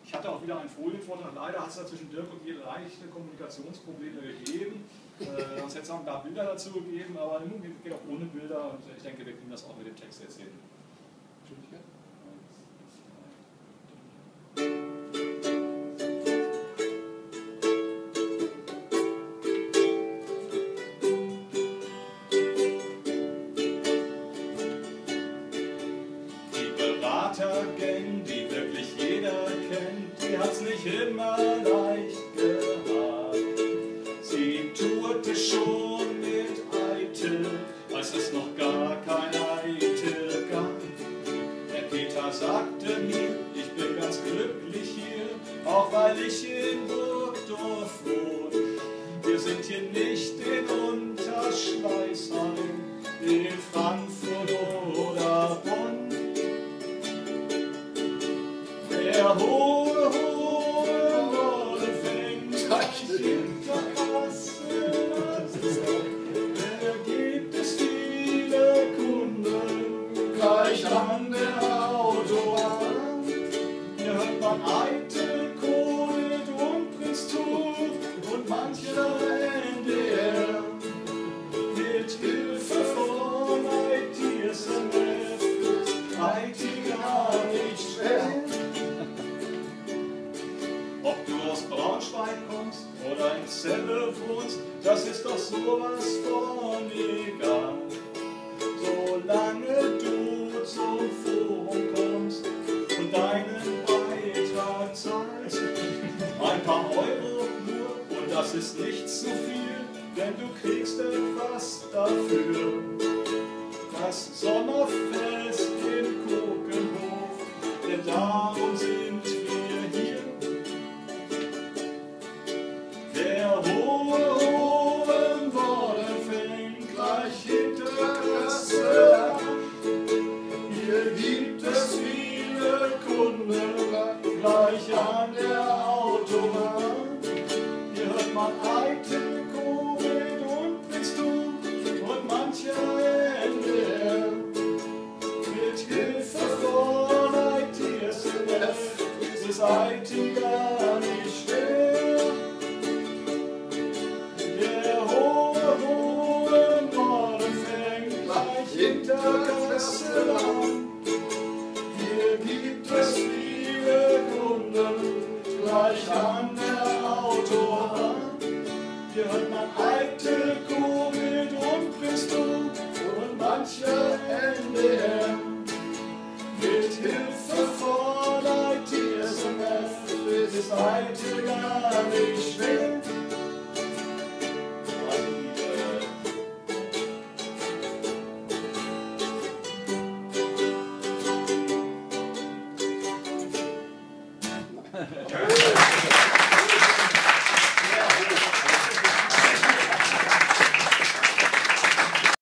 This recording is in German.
Ich hatte auch wieder einen Folienvortrag. Leider hat es da zwischen Dirk und mir leichte Kommunikationsprobleme gegeben. Sonst hätte es auch ein paar Bilder dazu gegeben, aber nun geht auch ohne Bilder und ich denke, wir kriegen das auch mit dem Text jetzt hin. Beratergang, die wirklich jeder kennt, die hat's nicht immer leicht gehabt. Sie tourte schon mit Eitel, als es noch gar kein Eitel gab. Der Peter sagte mir, ich bin ganz glücklich hier, auch weil ich in Burgdorf wohne. Wir sind hier nicht in Unterschleißheim, in Frankfurt oder Bonn. Der hohe Wolle fängt gleich in Verkasse. Da gibt es viele Kunden gleich an der Autobahn. Hier hört man Eitel, Kohled und Prinz Tuch und mancher NDR. Mit Hilfe von ITSMF ist IT gar nicht schwer. Ob du aus Braunschweig kommst oder in Celle wohnst, das ist doch sowas von egal. Solange du zum Forum kommst und deinen Beitrag zahlst, ein paar Euro nur und das ist nicht zu viel, denn du kriegst etwas dafür. Das Sommerfest in Kokenhof, denn darum sind wir hier. Der hohe Hohenwolle fängt gleich hinter Kassel an. Hier gibt es viele Kunden gleich an der Autobahn. Hier hört man Eitel, Kohled und Prinz Tuch und mancher NDR. Mit Hilfe von ITSMF ist es IT